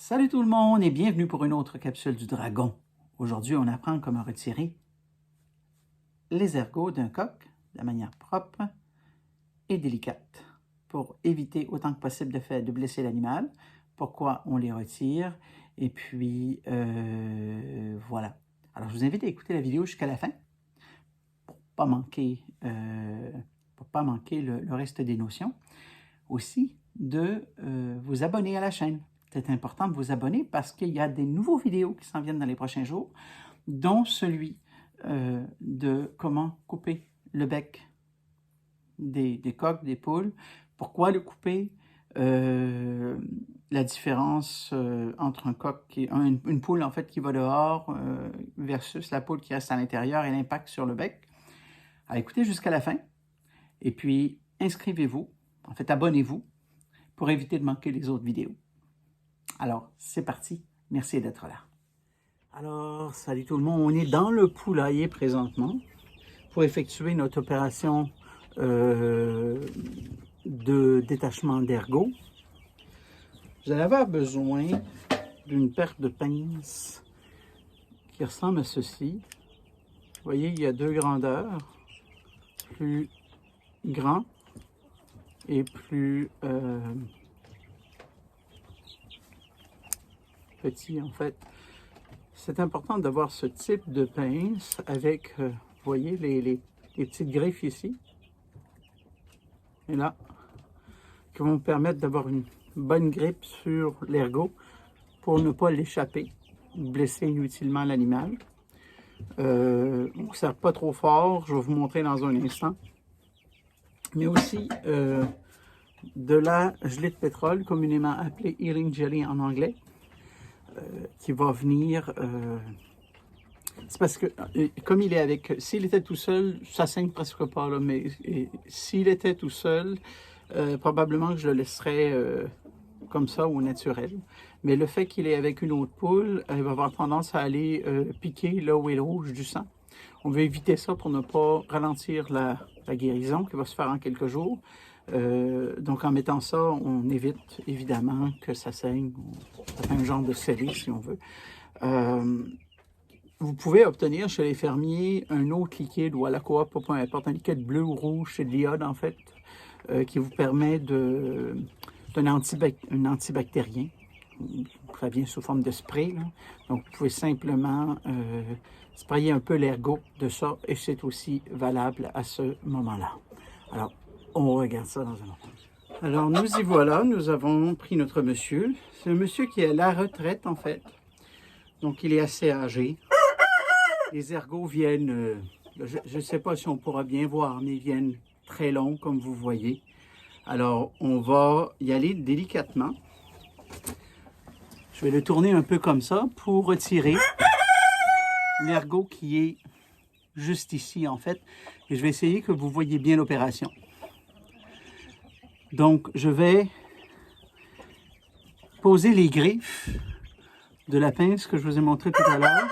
Salut tout le monde et bienvenue pour une autre capsule du dragon. Aujourd'hui, on apprend comment retirer les ergots d'un coq de manière propre et délicate pour éviter autant que possible de blesser l'animal, pourquoi on les retire et puis voilà. Alors, je vous invite à écouter la vidéo jusqu'à la fin pour ne pas manquer le reste des notions. Aussi, de vous abonner à la chaîne. C'est important de vous abonner parce qu'il y a des nouveaux vidéos qui s'en viennent dans les prochains jours, dont celui de comment couper le bec des coqs, des poules, pourquoi le couper, la différence entre un coq une poule en fait qui va dehors versus la poule qui reste à l'intérieur et l'impact sur le bec. Alors, écoutez jusqu'à la fin et puis inscrivez-vous, en fait abonnez-vous pour éviter de manquer les autres vidéos. Alors, c'est parti. Merci d'être là. Alors, salut tout le monde. On est dans le poulailler présentement pour effectuer notre opération de détachement d'ergot. Vous allez avoir besoin d'une paire de pinces qui ressemble à ceci. Vous voyez, il y a deux grandeurs, plus grand et plus petit en fait. C'est important d'avoir ce type de pince avec, vous voyez, les petites griffes ici et là, qui vont vous permettre d'avoir une bonne grippe sur l'ergot pour ne pas l'échapper, blesser inutilement l'animal. On ne serre pas trop fort, je vais vous montrer dans un instant. Mais aussi de la gelée de pétrole, communément appelée healing jelly en anglais, qui va venir. C'est parce que, comme il est avec. S'il était tout seul, ça saigne presque pas, là, mais s'il était tout seul, probablement que je le laisserais comme ça au naturel. Mais le fait qu'il est avec une autre poule, elle va avoir tendance à aller piquer là où est le rouge du sang. On veut éviter ça pour ne pas ralentir la guérison qui va se faire en quelques jours. Donc en mettant ça, on évite évidemment que ça saigne, un genre de scellé si on veut. Vous pouvez obtenir chez les fermiers un autre liquide ou à la coop, peu importe, un liquide bleu ou rouge, c'est de l'iode en fait, qui vous permet d'un antibactérien. Ça vient sous forme de spray, là. Donc vous pouvez simplement sprayer un peu l'ergot de ça et c'est aussi valable à ce moment-là. Alors, on regarde ça dans un instant. Alors, nous y voilà. Nous avons pris notre monsieur. C'est un monsieur qui est à la retraite, en fait. Donc, il est assez âgé. Les ergots viennent, je ne sais pas si on pourra bien voir, mais ils viennent très longs, comme vous voyez. Alors, on va y aller délicatement. Je vais le tourner un peu comme ça pour retirer l'ergot qui est juste ici, en fait. Et je vais essayer que vous voyez bien l'opération. Donc, je vais poser les griffes de la pince que je vous ai montré tout à l'heure,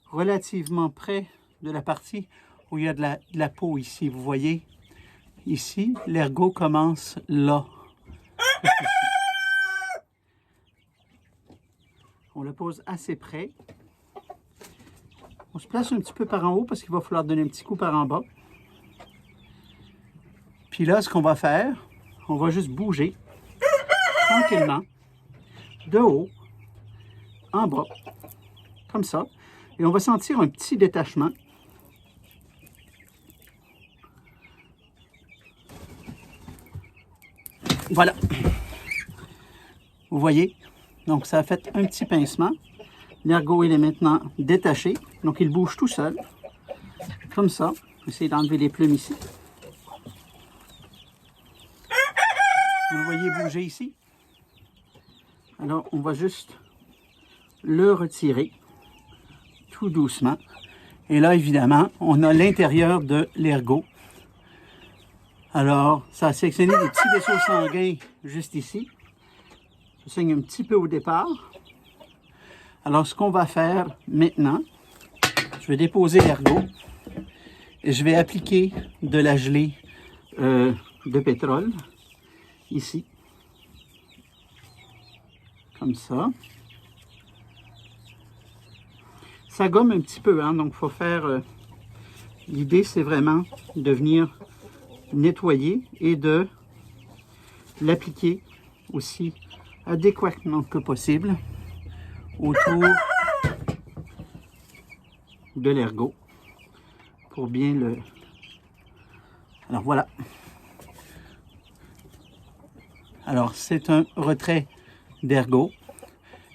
relativement près de la partie où il y a de la peau ici. Vous voyez, ici, l'ergot commence là. On le pose assez près. On se place un petit peu par en haut parce qu'il va falloir donner un petit coup par en bas. Puis là, ce qu'on va faire, on va juste bouger tranquillement, de haut, en bas, comme ça. Et on va sentir un petit détachement. Voilà. Vous voyez? Donc, ça a fait un petit pincement. L'ergot, il est maintenant détaché. Donc, il bouge tout seul. Comme ça. Je vais essayer d'enlever les plumes ici. Vous le voyez bouger ici. Alors, on va juste le retirer tout doucement. Et là, évidemment, on a l'intérieur de l'ergot. Alors, ça a sélectionné des petits vaisseaux sanguins juste ici. Je saigne un petit peu au départ. Alors, ce qu'on va faire maintenant, je vais déposer l'ergot et je vais appliquer de la gelée de pétrole ici. comme ça. Ça gomme un petit peu, hein, donc il faut faire... L'idée, c'est vraiment de venir nettoyer et de l'appliquer aussi adéquatement que possible autour de l'ergot pour bien le... Alors voilà. Alors c'est un retrait d'ergot.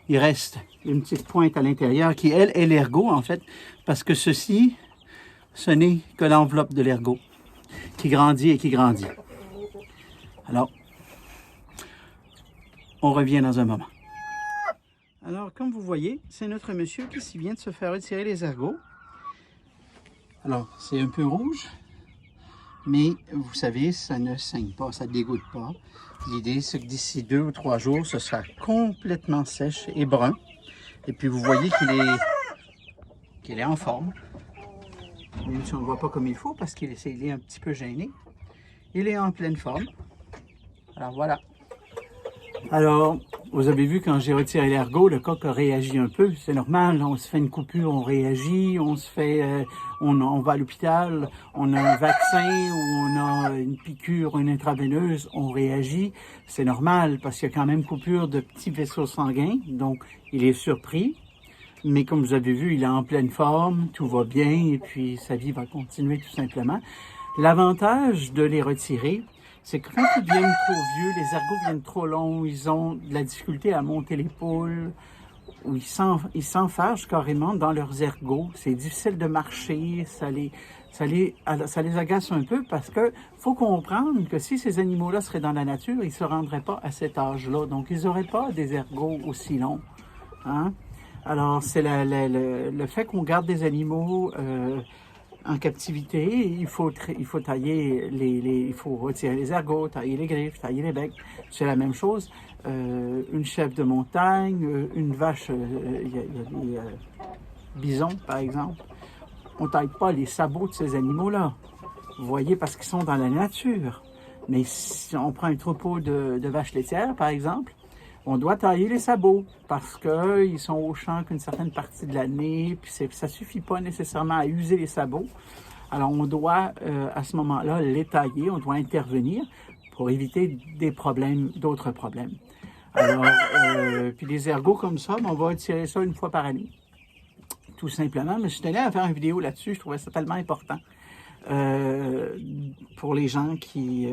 Il reste une petite pointe à l'intérieur qui, elle, est l'ergot en fait, parce que ceci, ce n'est que l'enveloppe de l'ergot qui grandit et qui grandit. Alors, on revient dans un moment. Alors, comme vous voyez, c'est notre monsieur qui vient de se faire retirer les ergots. Alors, c'est un peu rouge, mais vous savez, ça ne saigne pas, ça ne dégoûte pas. L'idée, c'est que d'ici 2 ou 3 jours, ce sera complètement sèche et brun. Et puis, vous voyez qu'il est en forme. Même si on ne le voit pas comme il faut, parce qu'il est un petit peu gêné. Il est en pleine forme. Alors, voilà. Alors, vous avez vu quand j'ai retiré l'ergot, le coq a réagi un peu. C'est normal, on se fait une coupure, on réagit, on se fait, on va à l'hôpital, on a un vaccin ou on a une piqûre, une intraveineuse, on réagit. C'est normal parce qu'il y a quand même coupure de petits vaisseaux sanguins, donc il est surpris. Mais comme vous avez vu, il est en pleine forme, tout va bien et puis sa vie va continuer tout simplement. L'avantage de les retirer, c'est que quand ils deviennent trop vieux, les ergots deviennent trop longs, ils ont de la difficulté à monter les poules, ou ils s'enfargent carrément dans leurs ergots. C'est difficile de marcher, ça les agace un peu parce que faut comprendre que si ces animaux-là seraient dans la nature, ils ne se rendraient pas à cet âge-là. Donc, ils n'auraient pas des ergots aussi longs. Hein? Alors, c'est le fait qu'on garde des animaux en captivité, il faut tailler il faut retirer les ergots, tailler les griffes, tailler les becs. C'est la même chose. Une chèvre de montagne, une vache, il y a des bisons par exemple. On taille pas les sabots de ces animaux-là. Vous voyez, parce qu'ils sont dans la nature. Mais si on prend un troupeau de vaches laitières par exemple, on doit tailler les sabots parce qu'ils sont au champ qu'une certaine partie de l'année, puis ça ne suffit pas nécessairement à user les sabots. Alors, on doit, à ce moment-là, les tailler, on doit intervenir pour éviter d'autres problèmes. Alors, puis les ergots comme ça, on va retirer ça une fois par année, tout simplement. Mais je tenais à faire une vidéo là-dessus, je trouvais ça tellement important pour les gens qui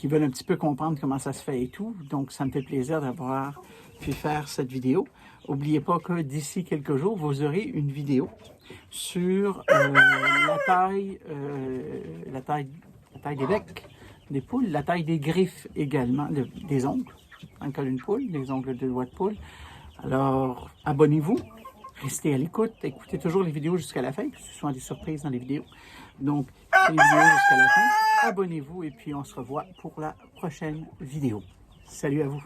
veulent un petit peu comprendre comment ça se fait et tout. Donc, ça me fait plaisir d'avoir pu faire cette vidéo. N'oubliez pas que d'ici quelques jours, vous aurez une vidéo sur la taille des becs des poules, la taille des griffes également, des ongles, dans le cas d'une poule, des ongles de doigts de poule. Alors, abonnez-vous, restez à l'écoute, écoutez toujours les vidéos jusqu'à la fin, parce que ce sont des surprises dans les vidéos. Donc, les vidéos jusqu'à la fin. Abonnez-vous et puis on se revoit pour la prochaine vidéo. Salut à vous!